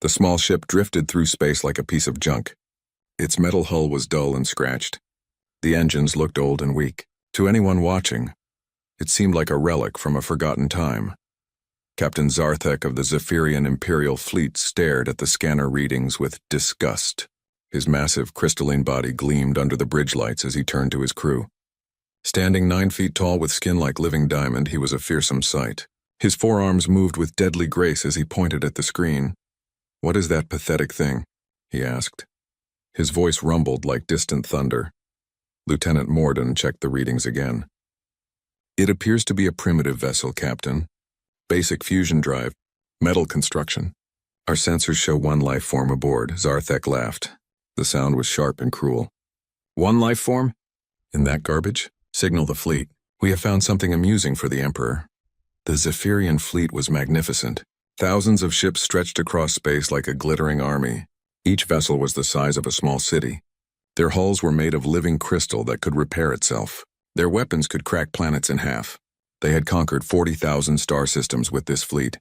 The small ship drifted through space like a piece of junk. Its metal hull was dull and scratched. The engines looked old and weak. To anyone watching, it seemed like a relic from a forgotten time. Captain Zarthek of the Zephyrian Imperial Fleet stared at the scanner readings with disgust. His massive crystalline body gleamed under the bridge lights as he turned to his crew. Standing 9 feet tall with skin like living diamond, he was a fearsome sight. His forearms moved with deadly grace as he pointed at the screen. "What is that pathetic thing?" he asked. His voice rumbled like distant thunder. Lieutenant Morden checked the readings again. "It appears to be a primitive vessel, Captain. Basic fusion drive, metal construction. Our sensors show one life form aboard." Zarthek laughed. The sound was sharp and cruel. "One life form? In that garbage? Signal the fleet. We have found something amusing for the Emperor." The Zephyrian fleet was magnificent. Thousands of ships stretched across space like a glittering army. Each vessel was the size of a small city. Their hulls were made of living crystal that could repair itself. Their weapons could crack planets in half. They had conquered 40,000 star systems with this fleet.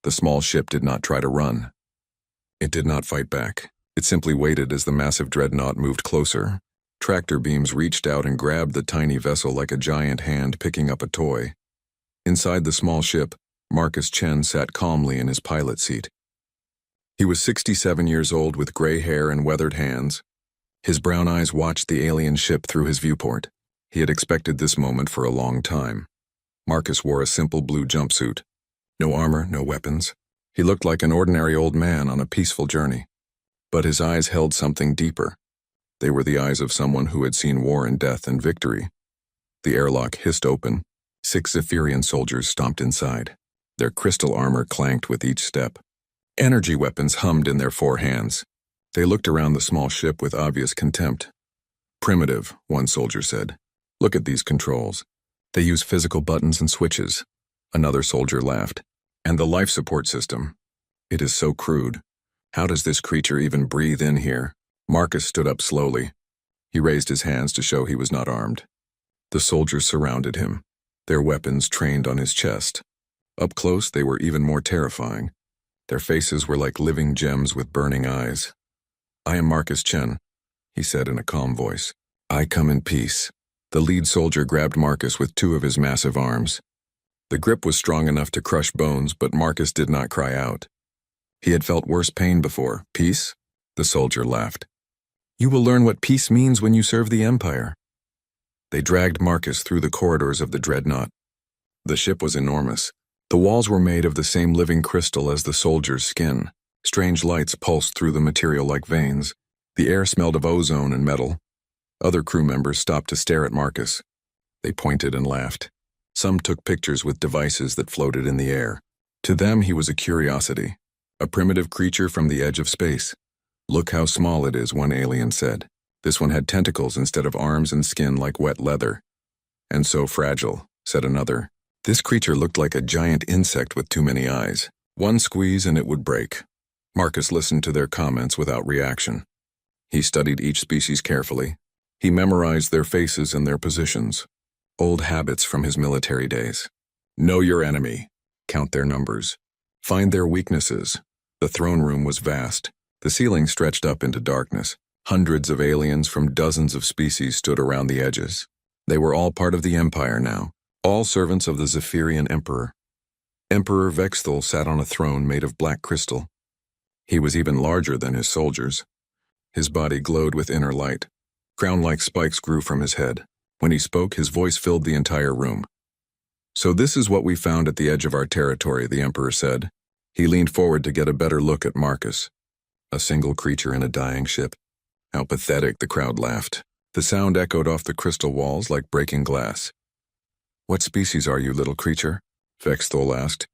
The small ship did not try to run. It did not fight back. It simply waited as the massive dreadnought moved closer. Tractor beams reached out and grabbed the tiny vessel like a giant hand picking up a toy. Inside the small ship, Marcus Chen sat calmly in his pilot seat. He was 67 years old with gray hair and weathered hands. His brown eyes watched the alien ship through his viewport. He had expected this moment for a long time. Marcus wore a simple blue jumpsuit. No armor, no weapons. He looked like an ordinary old man on a peaceful journey. But his eyes held something deeper. They were the eyes of someone who had seen war and death and victory. The airlock hissed open. 6 Zephyrian soldiers stomped inside. Their crystal armor clanked with each step. Energy weapons hummed in their 4 hands. They looked around the small ship with obvious contempt. "Primitive," one soldier said. "Look at these controls. They use physical buttons and switches." Another soldier laughed. "And the life support system. It is so crude. How does this creature even breathe in here?" Marcus stood up slowly. He raised his hands to show he was not armed. The soldiers surrounded him, their weapons trained on his chest. Up close, they were even more terrifying. Their faces were like living gems with burning eyes. "I am Marcus Chen," he said in a calm voice. "I come in peace." The lead soldier grabbed Marcus with 2 of his massive arms. The grip was strong enough to crush bones, but Marcus did not cry out. He had felt worse pain before. "Peace?" The soldier laughed. "You will learn what peace means when you serve the Empire." They dragged Marcus through the corridors of the dreadnought. The ship was enormous. The walls were made of the same living crystal as the soldiers' skin. Strange lights pulsed through the material like veins. The air smelled of ozone and metal. Other crew members stopped to stare at Marcus. They pointed and laughed. Some took pictures with devices that floated in the air. To them, he was a curiosity, a primitive creature from the edge of space. "Look how small it is," one alien said. "This one had tentacles instead of arms and skin like wet leather." "And so fragile," said another. "This creature looked like a giant insect with too many eyes. One squeeze and it would break." Marcus listened to their comments without reaction. He studied each species carefully. He memorized their faces and their positions, old habits from his military days. Know your enemy. Count their numbers. Find their weaknesses. The throne room was vast. The ceiling stretched up into darkness. Hundreds of aliens from dozens of species stood around the edges. They were all part of the Empire now, all servants of the Zephyrian Emperor. Emperor Vexthul sat on a throne made of black crystal. He was even larger than his soldiers. His body glowed with inner light. Crown-like spikes grew from his head. When he spoke, his voice filled the entire room. "So this is what we found at the edge of our territory," the Emperor said. He leaned forward to get a better look at Marcus. A single creature in a dying ship. How pathetic, the crowd laughed. The sound echoed off the crystal walls like breaking glass. "What species are you, little creature?" Vexthul asked.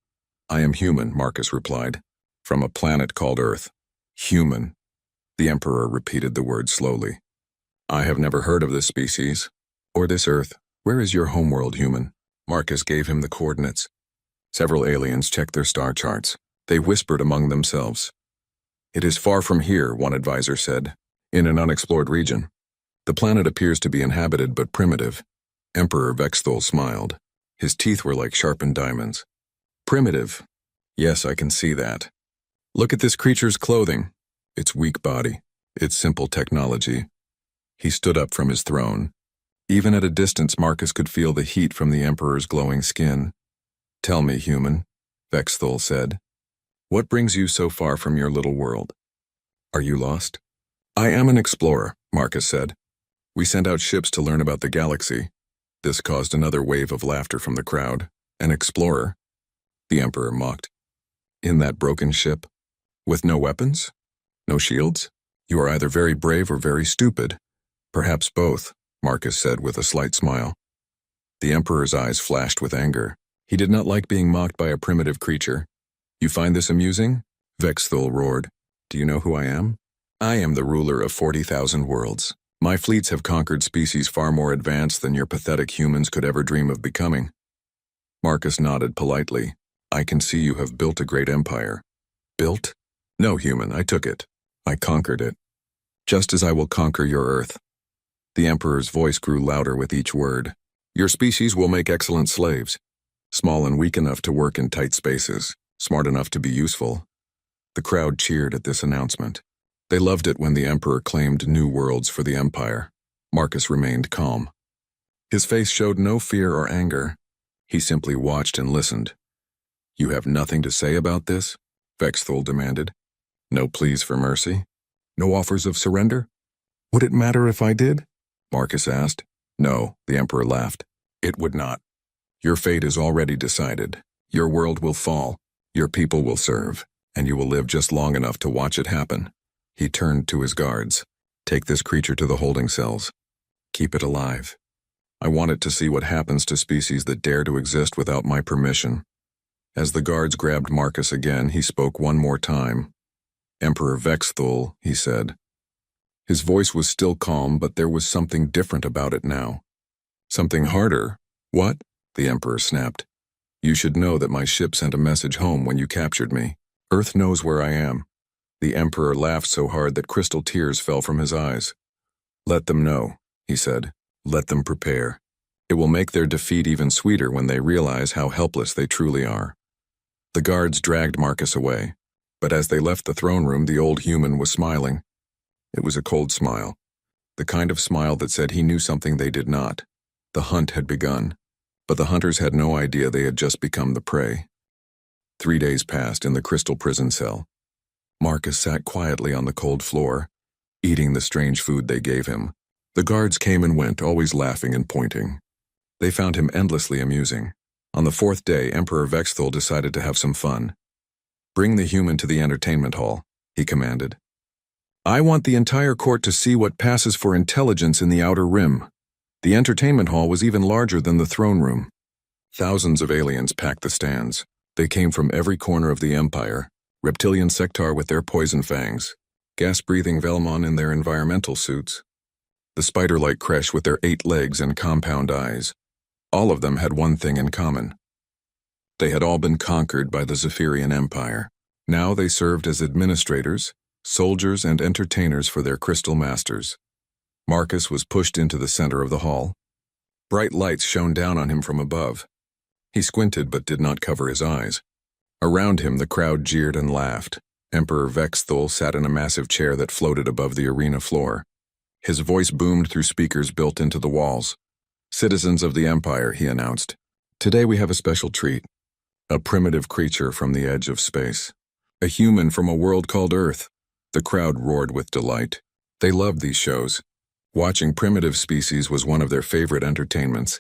"I am human," Marcus replied. "From a planet called Earth." "Human." The Emperor repeated the word slowly. "I have never heard of this species, or this Earth. Where is your homeworld, human?" Marcus gave him the coordinates. Several aliens checked their star charts. They whispered among themselves. "It is far from here," one advisor said, "in an unexplored region. The planet appears to be inhabited but primitive." Emperor Vexthul smiled. His teeth were like sharpened diamonds. "Primitive? Yes, I can see that. Look at this creature's clothing. Its weak body. Its simple technology. He stood up from his throne. Even at a distance, Marcus could feel the heat from the Emperor's glowing skin. Tell me, human, Vexthul said. What brings you so far from your little world? Are you lost? I am an explorer, Marcus said. We sent out ships to learn about the galaxy. This caused another wave of laughter from the crowd. An explorer? The Emperor mocked. In that broken ship? With no weapons? No shields? You are either very brave or very stupid. Perhaps both, Marcus said with a slight smile. The Emperor's eyes flashed with anger. He did not like being mocked by a primitive creature. You find this amusing? Vexthul roared. Do you know who I am? I am the ruler of 40,000 worlds. My fleets have conquered species far more advanced than your pathetic humans could ever dream of becoming. Marcus nodded politely. I can see you have built a great empire. Built? No, human, I took it. I conquered it. Just as I will conquer your Earth. The Emperor's voice grew louder with each word. Your species will make excellent slaves. Small and weak enough to work in tight spaces. Smart enough to be useful. The crowd cheered at this announcement. They loved it when the Emperor claimed new worlds for the Empire. Marcus remained calm. His face showed no fear or anger. He simply watched and listened. You have nothing to say about this? Vexthul demanded. No pleas for mercy? No offers of surrender? Would it matter if I did? Marcus asked. No, the Emperor laughed. It would not. Your fate is already decided. Your world will fall, your people will serve, and you will live just long enough to watch it happen. He turned to his guards. Take this creature to the holding cells. Keep it alive. I want it to see what happens to species that dare to exist without my permission. As the guards grabbed Marcus again, he spoke one more time. Emperor Vexthul, he said. His voice was still calm, but there was something different about it now. Something harder? What? The Emperor snapped. You should know that my ship sent a message home when you captured me. Earth knows where I am. The Emperor laughed so hard that crystal tears fell from his eyes. Let them know, he said. Let them prepare. It will make their defeat even sweeter when they realize how helpless they truly are. The guards dragged Marcus away, but as they left the throne room, the old human was smiling. It was a cold smile, the kind of smile that said he knew something they did not. The hunt had begun, but the hunters had no idea they had just become the prey. 3 days passed in the crystal prison cell. Marcus sat quietly on the cold floor, eating the strange food they gave him. The guards came and went, always laughing and pointing. They found him endlessly amusing. On the 4th day, Emperor Vexthul decided to have some fun. Bring the human to the entertainment hall, he commanded. I want the entire court to see what passes for intelligence in the Outer Rim. The entertainment hall was even larger than the throne room. Thousands of aliens packed the stands. They came from every corner of the Empire. Reptilian Sectar with their poison fangs. Gas-breathing Velmon in their environmental suits. The spider-like Kresh with their 8 legs and compound eyes. All of them had one thing in common. They had all been conquered by the Zephyrian Empire. Now they served as administrators, soldiers, and entertainers for their crystal masters. Marcus was pushed into the center of the hall. Bright lights shone down on him from above. He squinted but did not cover his eyes. Around him, the crowd jeered and laughed. Emperor Vexthul sat in a massive chair that floated above the arena floor. His voice boomed through speakers built into the walls. Citizens of the Empire, he announced. Today we have a special treat. A primitive creature from the edge of space. A human from a world called Earth. The crowd roared with delight. They loved these shows. Watching primitive species was one of their favorite entertainments.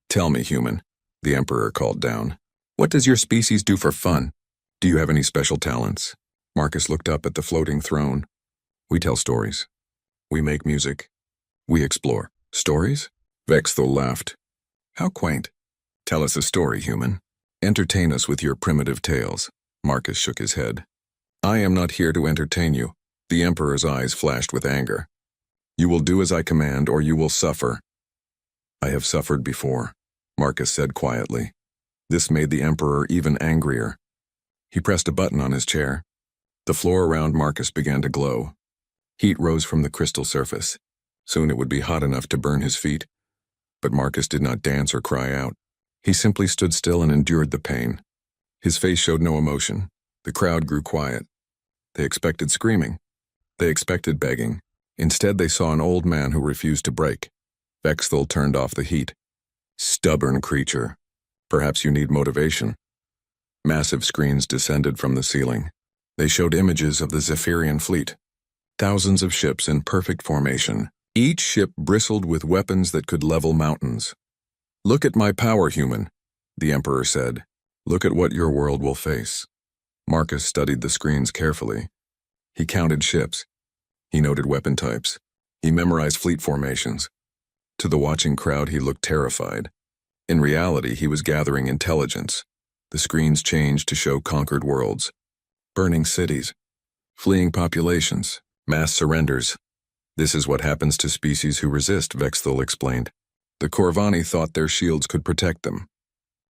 Tell me, human, the Emperor called down. What does your species do for fun? Do you have any special talents? Marcus looked up at the floating throne. We tell stories. We make music. We explore. Stories? Vexthul laughed. How quaint. Tell us a story, human. Entertain us with your primitive tales. Marcus shook his head. I am not here to entertain you. The Emperor's eyes flashed with anger. You will do as I command, or you will suffer. I have suffered before, Marcus said quietly. This made the Emperor even angrier. He pressed a button on his chair. The floor around Marcus began to glow. Heat rose from the crystal surface. Soon it would be hot enough to burn his feet. But Marcus did not dance or cry out. He simply stood still and endured the pain. His face showed no emotion. The crowd grew quiet. They expected screaming. They expected begging. Instead, they saw an old man who refused to break. Vexthul turned off the heat. Stubborn creature. Perhaps you need motivation. Massive screens descended from the ceiling. They showed images of the Zephyrian fleet. Thousands of ships in perfect formation. Each ship bristled with weapons that could level mountains. Look at my power, human, the Emperor said. Look at what your world will face. Marcus studied the screens carefully. He counted ships. He noted weapon types. He memorized fleet formations. To the watching crowd, he looked terrified. In reality, he was gathering intelligence. The screens changed to show conquered worlds, burning cities, fleeing populations, mass surrenders. This is what happens to species who resist, Vexthul explained. The Corvani thought their shields could protect them.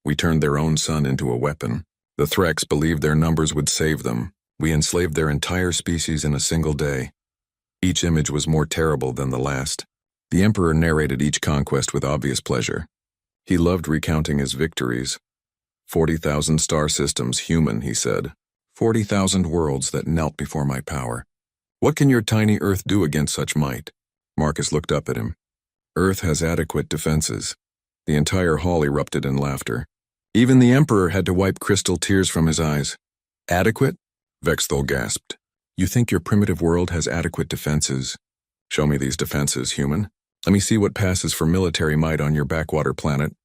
We turned their own sun into a weapon. The Threx believed their numbers would save them. We enslaved their entire species in a single day. Each image was more terrible than the last. The Emperor narrated each conquest with obvious pleasure. He loved recounting his victories. 40,000 star systems, human, he said. 40,000 worlds that knelt before my power. What can your tiny Earth do against such might? Marcus looked up at him. Earth has adequate defenses. The entire hall erupted in laughter. Even the Emperor had to wipe crystal tears from his eyes. Adequate? Vexthul gasped. You think your primitive world has adequate defenses? Show me these defenses, human. Let me see what passes for military might on your backwater planet.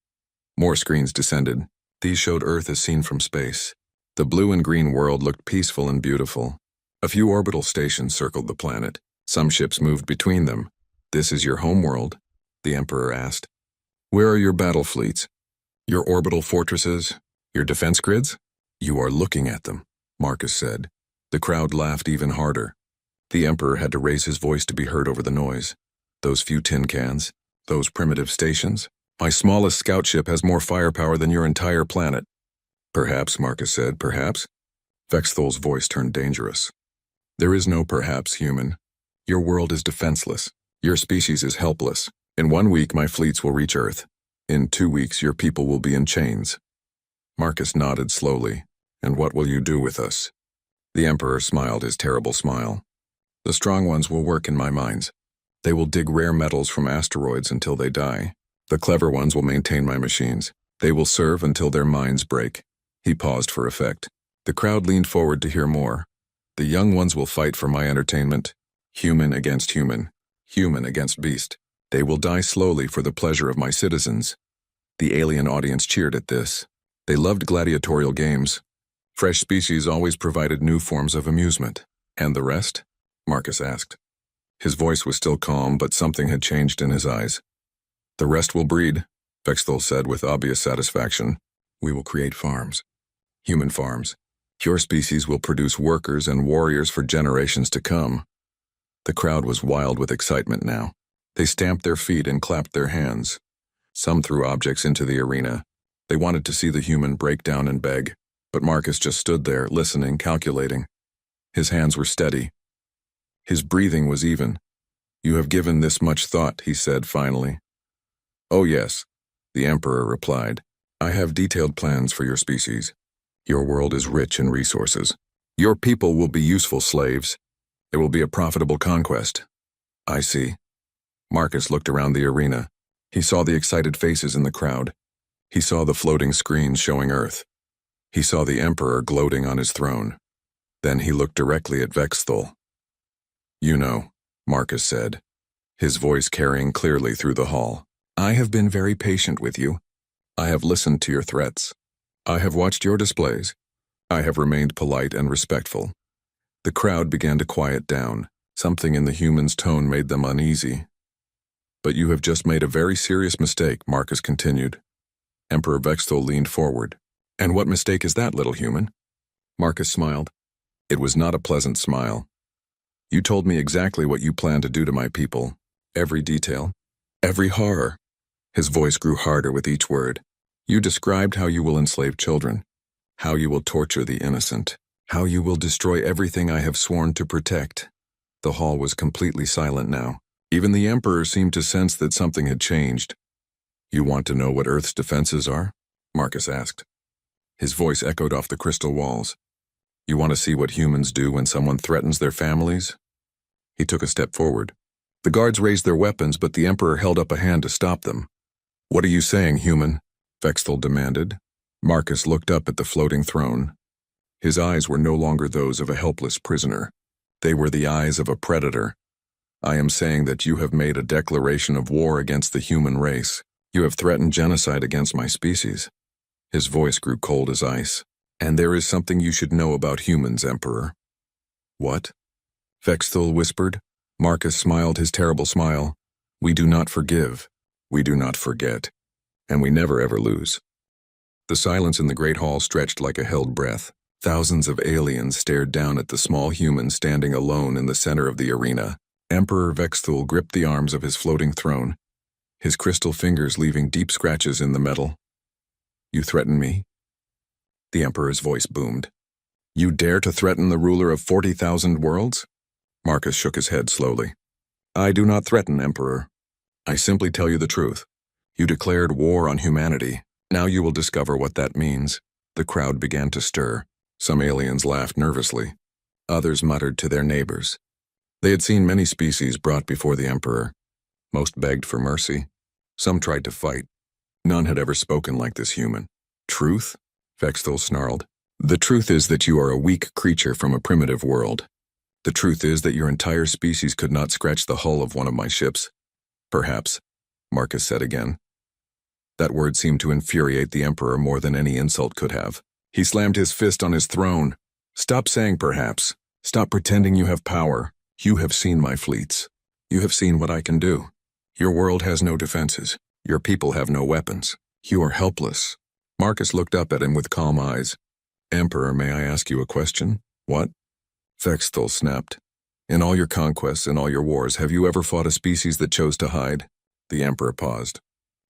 More screens descended. These showed Earth as seen from space. The blue and green world looked peaceful and beautiful. A few orbital stations circled the planet. Some ships moved between them. This is your homeworld? The Emperor asked. Where are your battle fleets? Your orbital fortresses? Your defense grids? You are looking at them, Marcus said. The crowd laughed even harder. The Emperor had to raise his voice to be heard over the noise. Those few tin cans, those primitive stations. My smallest scout ship has more firepower than your entire planet. Perhaps, Marcus said, perhaps. Vexthul's voice turned dangerous. There is no perhaps, human. Your world is defenseless. Your species is helpless. In 1 week, my fleets will reach Earth. In 2 weeks, your people will be in chains. Marcus nodded slowly. And what will you do with us? The Emperor smiled his terrible smile. The strong ones will work in my mines. They will dig rare metals from asteroids until they die. The clever ones will maintain my machines. They will serve until their minds break. He paused for effect. The crowd leaned forward to hear more. The young ones will fight for my entertainment. Human against human. Human against beast. They will die slowly for the pleasure of my citizens. The alien audience cheered at this. They loved gladiatorial games. Fresh species always provided new forms of amusement. And the rest? Marcus asked. His voice was still calm, but something had changed in his eyes. The rest will breed, Vexthul said with obvious satisfaction. We will create farms. Human farms. Your species will produce workers and warriors for generations to come. The crowd was wild with excitement now. They stamped their feet and clapped their hands. Some threw objects into the arena. They wanted to see the human break down and beg, but Marcus just stood there, listening, calculating. His hands were steady. His breathing was even. You have given this much thought, he said finally. Oh yes, the Emperor replied. I have detailed plans for your species. Your world is rich in resources. Your people will be useful slaves. It will be a profitable conquest. I see. Marcus looked around the arena. He saw the excited faces in the crowd. He saw the floating screens showing Earth. He saw the Emperor gloating on his throne. Then he looked directly at Vexthul. You know, Marcus said, his voice carrying clearly through the hall. I have been very patient with you. I have listened to your threats. I have watched your displays. I have remained polite and respectful. The crowd began to quiet down. Something in the human's tone made them uneasy. But you have just made a very serious mistake, Marcus continued. Emperor Vexthul leaned forward. And what mistake is that, little human? Marcus smiled. It was not a pleasant smile. You told me exactly what you plan to do to my people. Every detail. Every horror. His voice grew harder with each word. You described how you will enslave children, how you will torture the innocent, how you will destroy everything I have sworn to protect. The hall was completely silent now. Even the Emperor seemed to sense that something had changed. You want to know what Earth's defenses are? Marcus asked. His voice echoed off the crystal walls. You want to see what humans do when someone threatens their families? He took a step forward. The guards raised their weapons, but the Emperor held up a hand to stop them. What are you saying, human? Vexthul demanded. Marcus looked up at the floating throne. His eyes were no longer those of a helpless prisoner. They were the eyes of a predator. I am saying that you have made a declaration of war against the human race. You have threatened genocide against my species. His voice grew cold as ice. And there is something you should know about humans, Emperor. What? Vexthul whispered. Marcus smiled his terrible smile. We do not forgive. We do not forget. And we never ever lose. The silence in the great hall stretched like a held breath. Thousands of aliens stared down at the small human standing alone in the center of the arena. Emperor Vexthul gripped the arms of his floating throne, his crystal fingers leaving deep scratches in the metal. You threaten me? The Emperor's voice boomed. You dare to threaten the ruler of 40,000 worlds? Marcus shook his head slowly. I do not threaten, Emperor. I simply tell you the truth. You declared war on humanity. Now you will discover what that means. The crowd began to stir. Some aliens laughed nervously. Others muttered to their neighbors. They had seen many species brought before the Emperor. Most begged for mercy. Some tried to fight. None had ever spoken like this human. Truth? Vexthul snarled. The truth is that you are a weak creature from a primitive world. The truth is that your entire species could not scratch the hull of one of my ships. Perhaps, Marcus said again. That word seemed to infuriate the Emperor more than any insult could have. He slammed his fist on his throne. Stop saying perhaps. Stop pretending you have power. You have seen my fleets. You have seen what I can do. Your world has no defenses. Your people have no weapons. You are helpless. Marcus looked up at him with calm eyes. Emperor, may I ask you a question? What? Vexthul snapped. In all your conquests and all your wars, have you ever fought a species that chose to hide? The Emperor paused.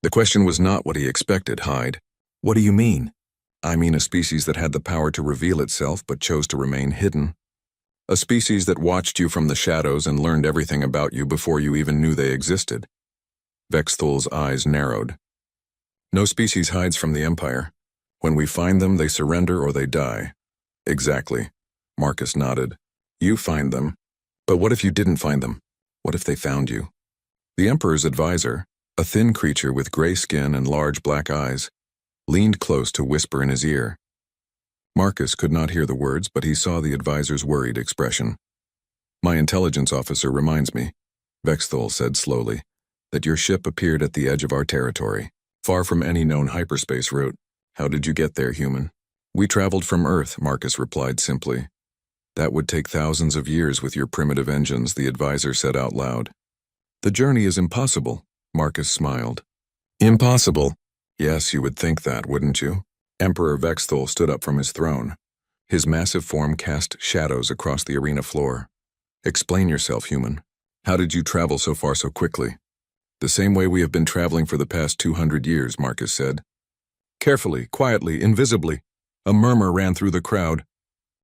The question was not what he expected, hide. What do you mean? I mean a species that had the power to reveal itself but chose to remain hidden. A species that watched you from the shadows and learned everything about you before you even knew they existed. Vexthul's eyes narrowed. No species hides from the Empire. When we find them, they surrender or they die. Exactly. Marcus nodded. You find them. But what if you didn't find them? What if they found you? The Emperor's advisor, a thin creature with gray skin and large black eyes, leaned close to whisper in his ear. Marcus could not hear the words, but he saw the advisor's worried expression. My intelligence officer reminds me, Vexthul said slowly, that your ship appeared at the edge of our territory, far from any known hyperspace route. How did you get there, human? We traveled from Earth, Marcus replied simply. That would take thousands of years with your primitive engines, the advisor said out loud. The journey is impossible, Marcus smiled. Impossible? Yes, you would think that, wouldn't you? Emperor Vexthul stood up from his throne. His massive form cast shadows across the arena floor. Explain yourself, human. How did you travel so far so quickly? The same way we have been traveling for the past 200 years, Marcus said. Carefully, quietly, invisibly. A murmur ran through the crowd.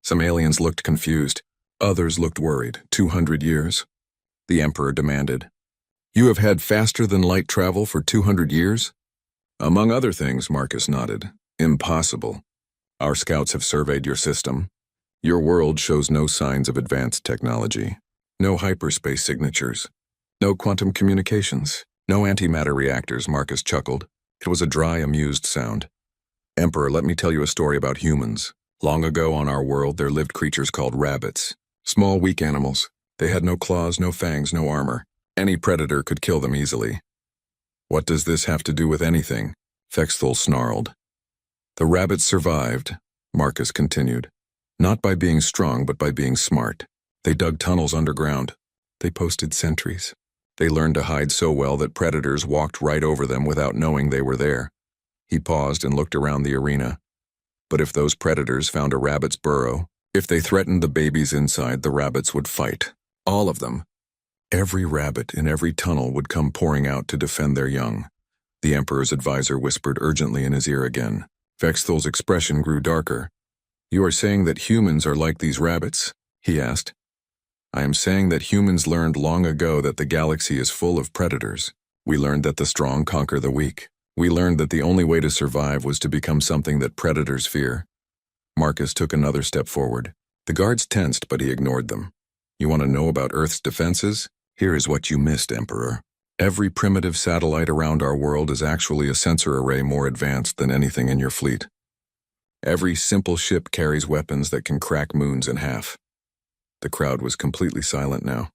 Some aliens looked confused. Others looked worried. 200 years? The Emperor demanded. You have had faster-than-light travel for 200 years? Among other things, Marcus nodded. Impossible. Our scouts have surveyed your system. Your world shows no signs of advanced technology. No hyperspace signatures. No quantum communications. No antimatter reactors, Marcus chuckled. It was a dry, amused sound. Emperor, let me tell you a story about humans. Long ago on our world, there lived creatures called rabbits. Small, weak animals. They had no claws, no fangs, no armor. Any predator could kill them easily. What does this have to do with anything? Vexthul snarled. The rabbits survived, Marcus continued. Not by being strong, but by being smart. They dug tunnels underground. They posted sentries. They learned to hide so well that predators walked right over them without knowing they were there. He paused and looked around the arena. But if those predators found a rabbit's burrow, if they threatened the babies inside, the rabbits would fight. All of them. Every rabbit in every tunnel would come pouring out to defend their young. The Emperor's advisor whispered urgently in his ear again. Vexthul's expression grew darker. You are saying that humans are like these rabbits? He asked. I am saying that humans learned long ago that the galaxy is full of predators. We learned that the strong conquer the weak. We learned that the only way to survive was to become something that predators fear. Marcus took another step forward. The guards tensed, but he ignored them. You want to know about Earth's defenses? Here is what you missed, Emperor. Every primitive satellite around our world is actually a sensor array more advanced than anything in your fleet. Every simple ship carries weapons that can crack moons in half. The crowd was completely silent now.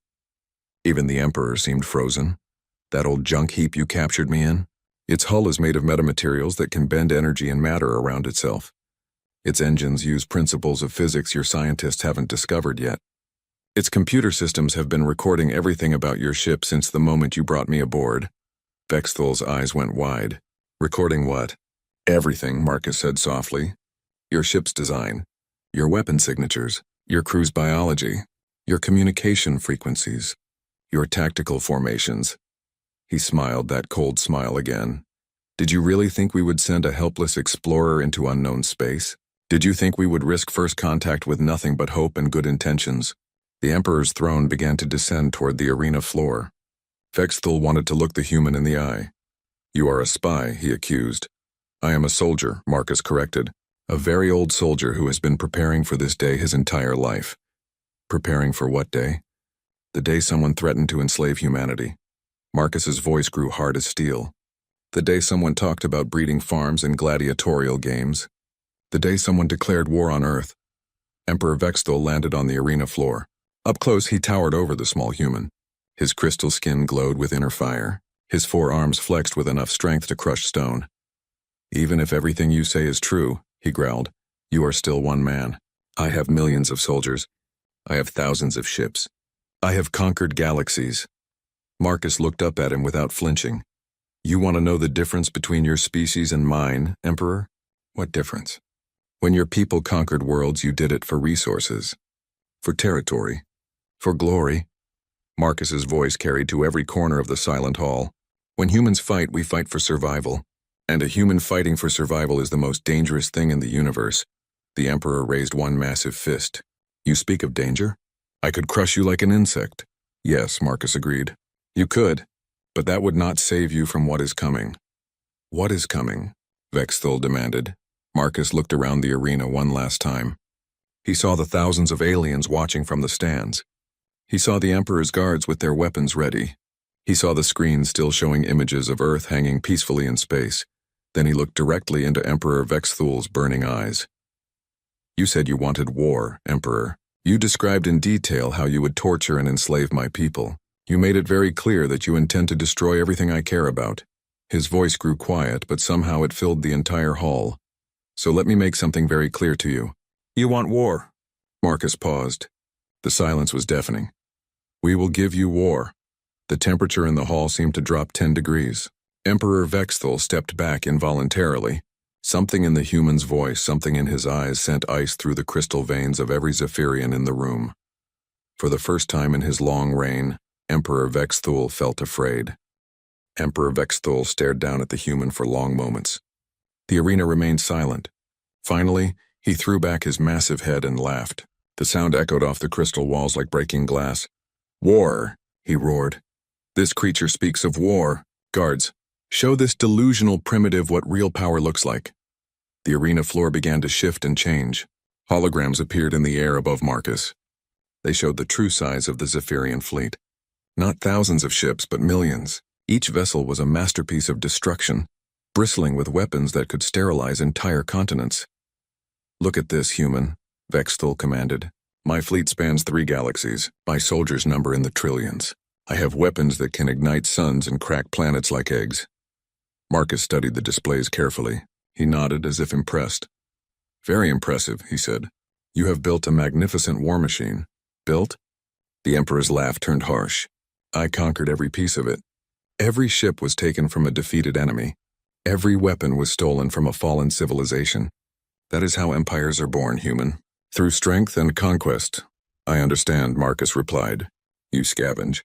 Even the Emperor seemed frozen. That old junk heap you captured me in? Its hull is made of metamaterials that can bend energy and matter around itself. Its engines use principles of physics your scientists haven't discovered yet. Its computer systems have been recording everything about your ship since the moment you brought me aboard. Vexthal's eyes went wide. Recording what? Everything, Marcus said softly. Your ship's design, your weapon signatures, your crew's biology, your communication frequencies, your tactical formations. He smiled, that cold smile again. Did you really think we would send a helpless explorer into unknown space? Did you think we would risk first contact with nothing but hope and good intentions? The Emperor's throne began to descend toward the arena floor. Vexthal wanted to look the human in the eye. You are a spy, he accused. I am a soldier, Marcus corrected. A very old soldier who has been preparing for this day his entire life. Preparing for what day? The day someone threatened to enslave humanity. Marcus's voice grew hard as steel. The day someone talked about breeding farms and gladiatorial games. The day someone declared war on Earth. Emperor Vexthal landed on the arena floor. Up close, he towered over the small human. His crystal skin glowed with inner fire. His 4 arms flexed with enough strength to crush stone. Even if everything you say is true, he growled, you are still one man. I have millions of soldiers. I have thousands of ships. I have conquered galaxies. Marcus looked up at him without flinching. You want to know the difference between your species and mine, Emperor? What difference? When your people conquered worlds, you did it for resources, for territory, for glory. Marcus's voice carried to every corner of the silent hall. When humans fight, we fight for survival. And a human fighting for survival is the most dangerous thing in the universe. The Emperor raised one massive fist. You speak of danger? I could crush you like an insect. Yes, Marcus agreed. You could, but that would not save you from what is coming. What is coming? Vexthal demanded. Marcus looked around the arena one last time. He saw the thousands of aliens watching from the stands. He saw the Emperor's guards with their weapons ready. He saw the screen still showing images of Earth hanging peacefully in space. Then he looked directly into Emperor Vexthal's burning eyes. You said you wanted war, Emperor. You described in detail how you would torture and enslave my people. You made it very clear that you intend to destroy everything I care about. His voice grew quiet, but somehow it filled the entire hall. So let me make something very clear to you. You want war. Marcus paused. The silence was deafening. We will give you war. The temperature in the hall seemed to drop 10 degrees. Emperor Vexthal stepped back involuntarily. Something in the human's voice, something in his eyes sent ice through the crystal veins of every Zephyrian in the room. For the first time in his long reign, Emperor Vexthal felt afraid. Emperor Vexthal stared down at the human for long moments. The arena remained silent. Finally, he threw back his massive head and laughed. The sound echoed off the crystal walls like breaking glass. War, he roared. This creature speaks of war. Guards, show this delusional primitive what real power looks like. The arena floor began to shift and change. Holograms appeared in the air above Marcus. They showed the true size of the Zephyrian fleet. Not thousands of ships, but millions. Each vessel was a masterpiece of destruction, bristling with weapons that could sterilize entire continents. Look at this, human, Vexthal commanded. My fleet spans 3 galaxies. My soldiers number in the trillions. I have weapons that can ignite suns and crack planets like eggs. Marcus studied the displays carefully. He nodded as if impressed. Very impressive, he said. You have built a magnificent war machine. Built? The Emperor's laugh turned harsh. I conquered every piece of it. Every ship was taken from a defeated enemy. Every weapon was stolen from a fallen civilization. That is how empires are born, human. Through strength and conquest. I understand, Marcus replied. You scavenge.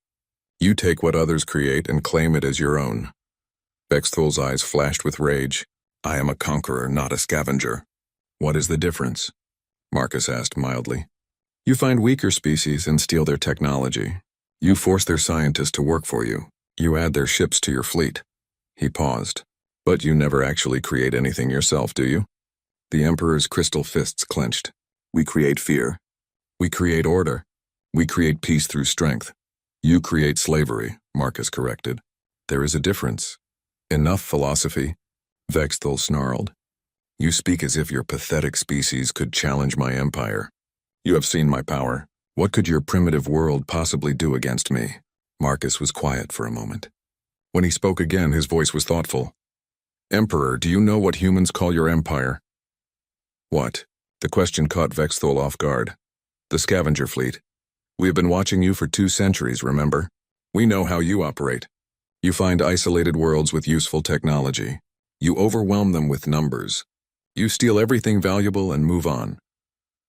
You take what others create and claim it as your own. Vexthal's eyes flashed with rage. I am a conqueror, not a scavenger. What is the difference? Marcus asked mildly. You find weaker species and steal their technology. You force their scientists to work for you. You add their ships to your fleet. He paused. But you never actually create anything yourself, do you? The Emperor's crystal fists clenched. We create fear. We create order. We create peace through strength. You create slavery, Marcus corrected. There is a difference. Enough philosophy, Vexthul snarled. You speak as if your pathetic species could challenge my empire. You have seen my power. What could your primitive world possibly do against me? Marcus was quiet for a moment. When he spoke again, his voice was thoughtful. Emperor, do you know what humans call your empire? What? The question caught Vexthul off guard. The scavenger fleet. We have been watching you for 2 centuries, remember? We know how you operate. You find isolated worlds with useful technology. You overwhelm them with numbers. You steal everything valuable and move on.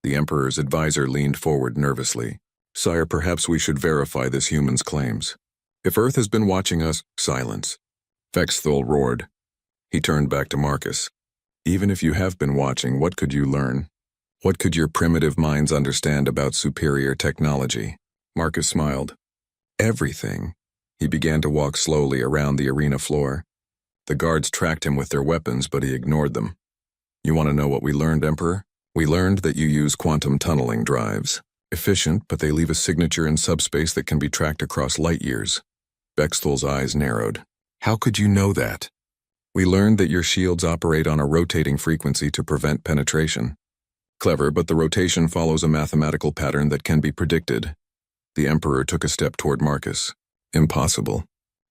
The Emperor's advisor leaned forward nervously. Sire, perhaps we should verify this human's claims. If Earth has been watching us, silence. Vexthul roared. He turned back to Marcus. Even if you have been watching, what could you learn? What could your primitive minds understand about superior technology? Marcus smiled. Everything. He began to walk slowly around the arena floor. The guards tracked him with their weapons, but he ignored them. You want to know what we learned, Emperor? We learned that you use quantum tunneling drives. Efficient, but they leave a signature in subspace that can be tracked across light years. Vexthul's eyes narrowed. How could you know that? We learned that your shields operate on a rotating frequency to prevent penetration. Clever, but the rotation follows a mathematical pattern that can be predicted. The Emperor took a step toward Marcus. Impossible.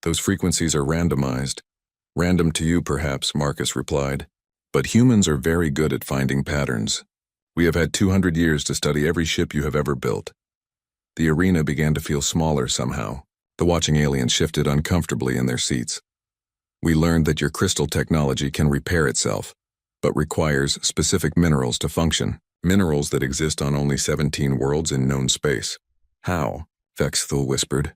Those frequencies are randomized. Random to you, perhaps, Marcus replied. But humans are very good at finding patterns. We have had 200 years to study every ship you have ever built. The arena began to feel smaller somehow. The watching aliens shifted uncomfortably in their seats. We learned that your crystal technology can repair itself, but requires specific minerals to function, minerals that exist on only 17 worlds in known space. How? Vexthul whispered.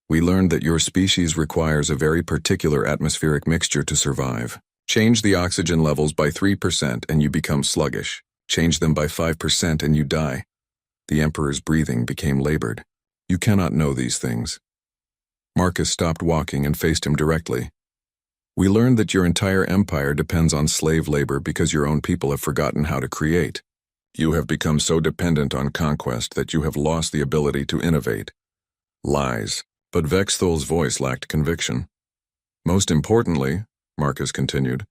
We learned that your species requires a very particular atmospheric mixture to survive. Change the oxygen levels by 3% and you become sluggish. Change them by 5% and you die. The Emperor's breathing became labored. You cannot know these things. Marcus stopped walking and faced him directly. We learned that your entire empire depends on slave labor because your own people have forgotten how to create. You have become so dependent on conquest that you have lost the ability to innovate. Lies. But Vexthul's voice lacked conviction. Most importantly, Marcus continued,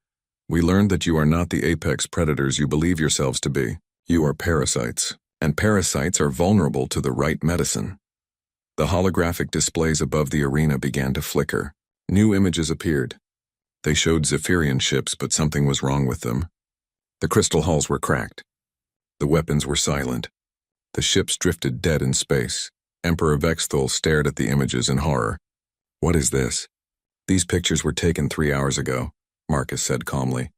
we learned that you are not the apex predators you believe yourselves to be. You are parasites, and parasites are vulnerable to the right medicine. The holographic displays above the arena began to flicker. New images appeared. They showed Zephyrian ships, but something was wrong with them. The crystal hulls were cracked. The weapons were silent. The ships drifted dead in space. Emperor Vexthul stared at the images in horror. What is this? These pictures were taken 3 hours ago, Marcus said calmly.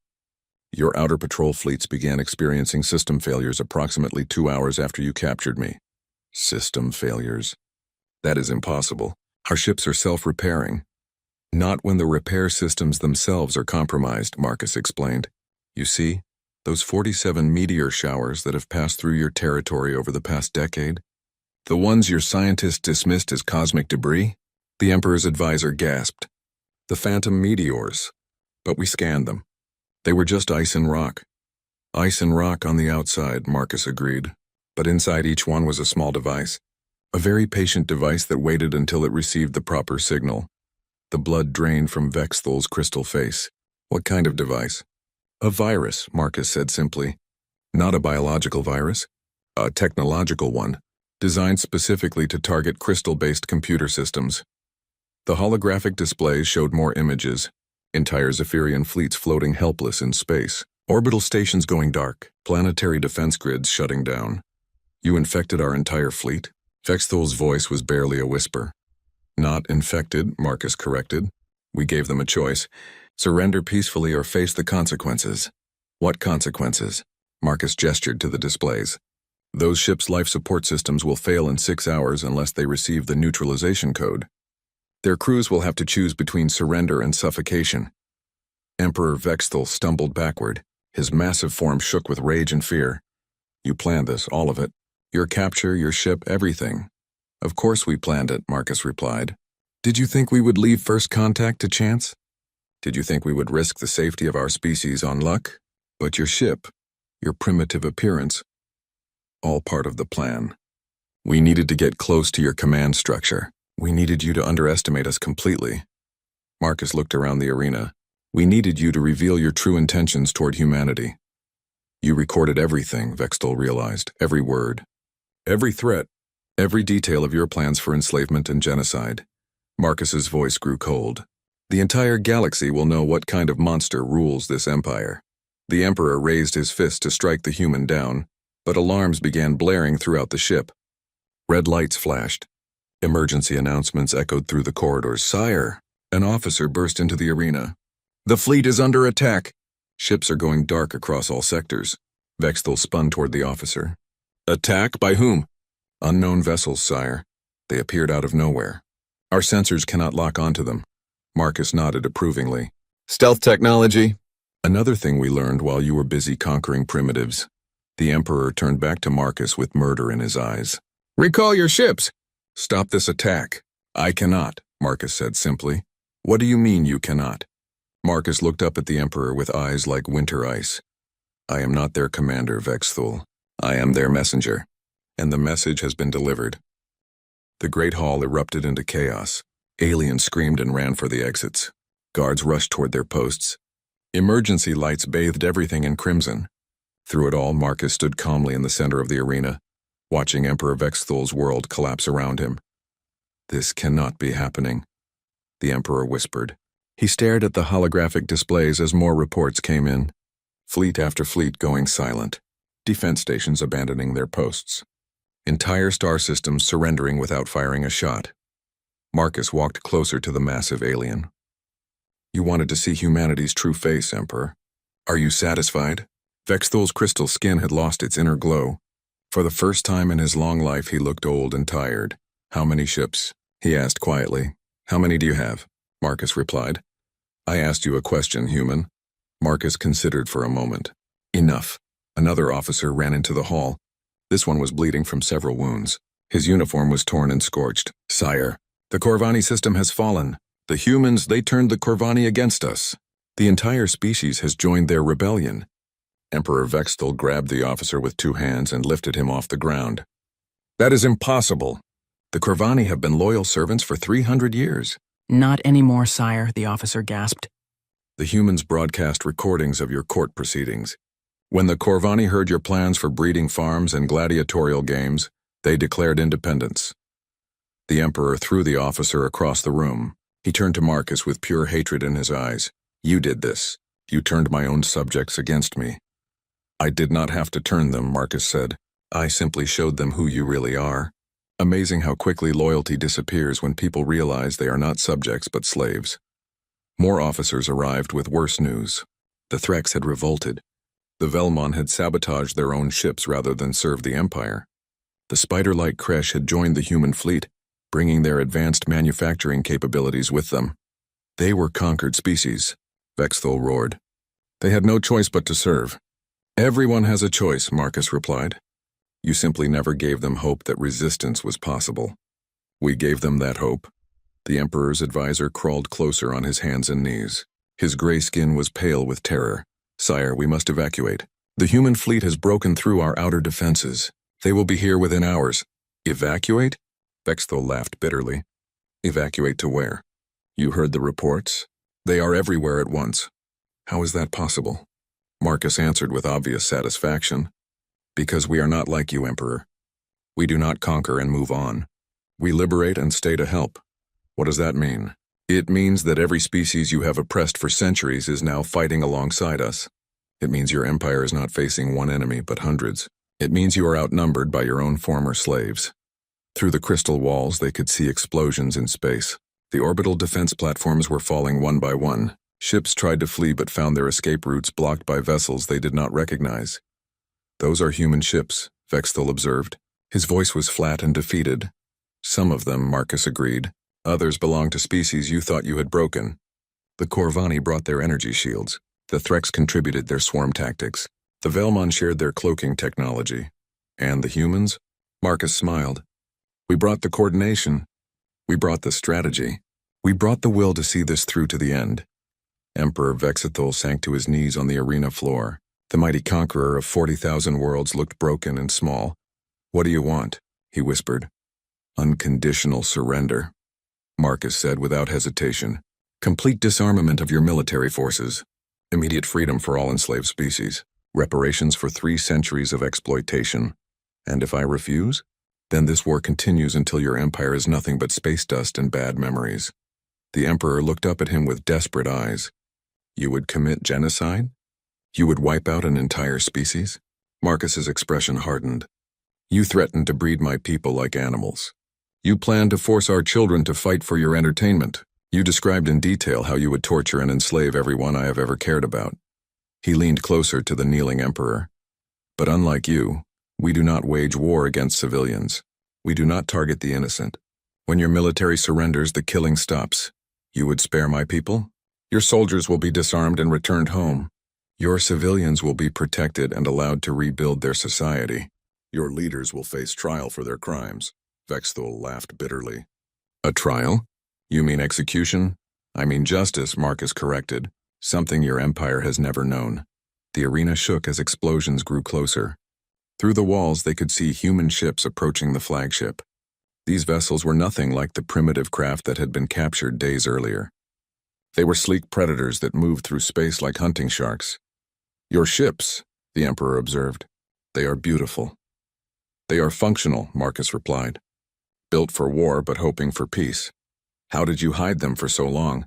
Your outer patrol fleets began experiencing system failures approximately 2 hours after you captured me. System failures? That is impossible. Our ships are self-repairing. Not when the repair systems themselves are compromised, Marcus explained. You see, those 47 meteor showers that have passed through your territory over the past decade? The ones your scientists dismissed as cosmic debris? The Emperor's advisor gasped. The phantom meteors. But we scanned them. They were just ice and rock. Ice and rock on the outside, Marcus agreed. But inside each one was a small device. A very patient device that waited until it received the proper signal. The blood drained from Vexthul's crystal face. What kind of device? A virus, Marcus said simply. Not a biological virus. A technological one, designed specifically to target crystal-based computer systems. The holographic displays showed more images. Entire Zephyrian fleets floating helpless in space. Orbital stations going dark. Planetary defense grids shutting down. You infected our entire fleet? Vexthul's voice was barely a whisper. Not infected, Marcus corrected. We gave them a choice. Surrender peacefully or face the consequences. What consequences? Marcus gestured to the displays. Those ships' life support systems will fail in 6 hours unless they receive the neutralization code. Their crews will have to choose between surrender and suffocation. Emperor Vexthul stumbled backward. His massive form shook with rage and fear. You planned this, all of it. Your capture, your ship, everything. Of course we planned it, Marcus replied. Did you think we would leave first contact to chance? Did you think we would risk the safety of our species on luck? But your ship, your primitive appearance, all part of the plan. We needed to get close to your command structure. We needed you to underestimate us completely. Marcus looked around the arena. We needed you to reveal your true intentions toward humanity. You recorded everything, Vextol realized, every word, every threat, every detail of your plans for enslavement and genocide. Marcus's voice grew cold. The entire galaxy will know what kind of monster rules this empire. The Emperor raised his fist to strike the human down, but alarms began blaring throughout the ship. Red lights flashed. Emergency announcements echoed through the corridors. Sire, an officer burst into the arena. The fleet is under attack. Ships are going dark across all sectors. Vextol spun toward the officer. Attack? By whom? Unknown vessels, sire. They appeared out of nowhere. Our sensors cannot lock onto them. Marcus nodded approvingly. Stealth technology? Another thing we learned while you were busy conquering primitives. The Emperor turned back to Marcus with murder in his eyes. Recall your ships! Stop this attack. I cannot, Marcus said simply. What do you mean you cannot? Marcus looked up at the Emperor with eyes like winter ice. I am not their commander, Vexthul. I am their messenger. And the message has been delivered. The Great Hall erupted into chaos. Aliens screamed and ran for the exits. Guards rushed toward their posts. Emergency lights bathed everything in crimson. Through it all, Marcus stood calmly in the center of the arena, watching Emperor Vexthul's world collapse around him. This cannot be happening, the Emperor whispered. He stared at the holographic displays as more reports came in. Fleet after fleet going silent. Defense stations abandoning their posts. Entire star systems surrendering without firing a shot. Marcus walked closer to the massive alien. You wanted to see humanity's true face, Emperor. Are you satisfied? Vexthul's crystal skin had lost its inner glow. For the first time in his long life, he looked old and tired. How many ships? He asked quietly. How many do you have? Marcus replied. I asked you a question, human. Marcus considered for a moment. Enough. Another officer ran into the hall. This one was bleeding from several wounds. His uniform was torn and scorched. Sire, the Corvani system has fallen. The humans, they turned the Corvani against us. The entire species has joined their rebellion. Emperor Vexthul grabbed the officer with two hands and lifted him off the ground. That is impossible. The Corvani have been loyal servants for 300 years. Not anymore, sire, the officer gasped. The humans broadcast recordings of your court proceedings. When the Corvani heard your plans for breeding farms and gladiatorial games, they declared independence. The Emperor threw the officer across the room. He turned to Marcus with pure hatred in his eyes. You did this. You turned my own subjects against me. I did not have to turn them, Marcus said. I simply showed them who you really are. Amazing how quickly loyalty disappears when people realize they are not subjects but slaves. More officers arrived with worse news. The Threx had revolted. The Velmon had sabotaged their own ships rather than serve the Empire. The spider-like Kresh had joined the human fleet, bringing their advanced manufacturing capabilities with them. They were conquered species, Vexthul roared. They had no choice but to serve. Everyone has a choice, Marcus replied. You simply never gave them hope that resistance was possible. We gave them that hope. The Emperor's advisor crawled closer on his hands and knees. His gray skin was pale with terror. Sire, we must evacuate. The human fleet has broken through our outer defenses. They will be here within hours. Evacuate? Vexthul laughed bitterly. Evacuate to where? You heard the reports? They are everywhere at once. How is that possible? Marcus answered with obvious satisfaction. Because we are not like you, Emperor. We do not conquer and move on. We liberate and stay to help. What does that mean? It means that every species you have oppressed for centuries is now fighting alongside us. It means your empire is not facing one enemy, but hundreds. It means you are outnumbered by your own former slaves. Through the crystal walls, they could see explosions in space. The orbital defense platforms were falling one by one. Ships tried to flee but found their escape routes blocked by vessels they did not recognize. Those are human ships, Vexthul observed. His voice was flat and defeated. Some of them, Marcus agreed. Others belong to species you thought you had broken. The Corvani brought their energy shields. The Threx contributed their swarm tactics. The Velmon shared their cloaking technology. And the humans? Marcus smiled. We brought the coordination. We brought the strategy. We brought the will to see this through to the end. Emperor Vexthul sank to his knees on the arena floor. The mighty conqueror of 40,000 worlds looked broken and small, What do you want? He whispered. Unconditional surrender, Marcus said without hesitation. Complete disarmament of your military forces. Immediate freedom for all enslaved species. Reparations for 3 centuries of exploitation. And if I refuse? Then this war continues until your empire is nothing but space dust and bad memories. The Emperor looked up at him with desperate eyes. You would commit genocide? You would wipe out an entire species? Marcus's expression hardened. You threatened to breed my people like animals. You planned to force our children to fight for your entertainment. You described in detail how you would torture and enslave everyone I have ever cared about. He leaned closer to the kneeling Emperor. But unlike you, we do not wage war against civilians. We do not target the innocent. When your military surrenders, the killing stops. You would spare my people? Your soldiers will be disarmed and returned home. Your civilians will be protected and allowed to rebuild their society. Your leaders will face trial for their crimes. Vexthul laughed bitterly. A trial? You mean execution? I mean justice, Marcus corrected. Something your empire has never known. The arena shook as explosions grew closer. Through the walls they could see human ships approaching the flagship. These vessels were nothing like the primitive craft that had been captured days earlier. They were sleek predators that moved through space like hunting sharks. Your ships, the Emperor observed. They are beautiful. They are functional, Marcus replied. Built for war but hoping for peace. How did you hide them for so long?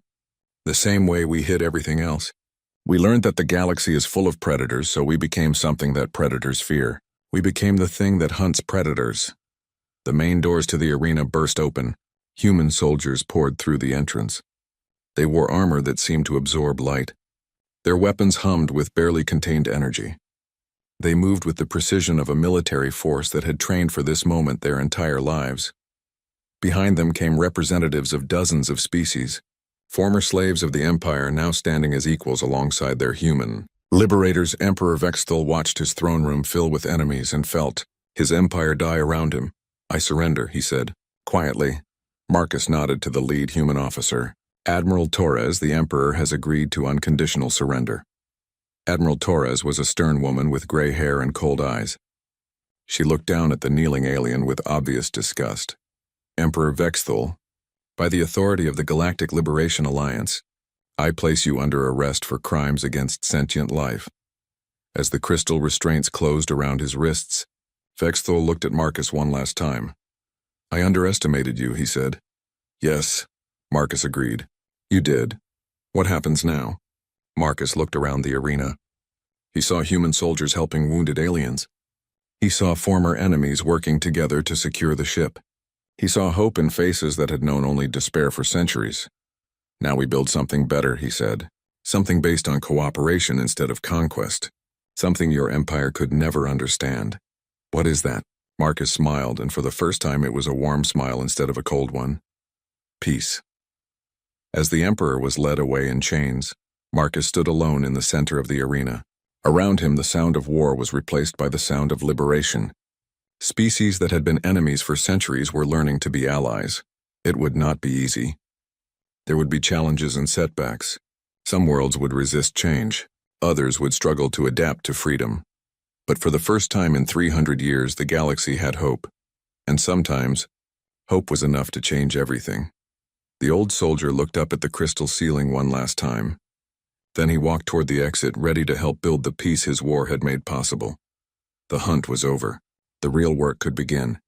The same way we hid everything else. We learned that the galaxy is full of predators, so we became something that predators fear. We became the thing that hunts predators. The main doors to the arena burst open. Human soldiers poured through the entrance. They wore armor that seemed to absorb light. Their weapons hummed with barely contained energy. They moved with the precision of a military force that had trained for this moment their entire lives. Behind them came representatives of dozens of species, former slaves of the Empire now standing as equals alongside their human liberators. Emperor Vexthul watched his throne room fill with enemies and felt his empire die around him. I surrender, he said, quietly. Marcus nodded to the lead human officer. Admiral Torres, the Emperor, has agreed to unconditional surrender. Admiral Torres was a stern woman with gray hair and cold eyes. She looked down at the kneeling alien with obvious disgust. Emperor Vexthul, by the authority of the Galactic Liberation Alliance, I place you under arrest for crimes against sentient life. As the crystal restraints closed around his wrists, Vexthul looked at Marcus one last time. I underestimated you, he said. Yes, Marcus agreed. You did. What happens now? Marcus looked around the arena. He saw human soldiers helping wounded aliens. He saw former enemies working together to secure the ship. He saw hope in faces that had known only despair for centuries. Now we build something better, he said. Something based on cooperation instead of conquest. Something your empire could never understand. What is that? Marcus smiled, and for the first time it was a warm smile instead of a cold one. Peace. As the Emperor was led away in chains, Marcus stood alone in the center of the arena. Around him, the sound of war was replaced by the sound of liberation. Species that had been enemies for centuries were learning to be allies. It would not be easy. There would be challenges and setbacks. Some worlds would resist change. Others would struggle to adapt to freedom. But for the first time in 300 years, the galaxy had hope. And sometimes, hope was enough to change everything. The old soldier looked up at the crystal ceiling one last time. Then he walked toward the exit, ready to help build the peace his war had made possible. The hunt was over. The real work could begin.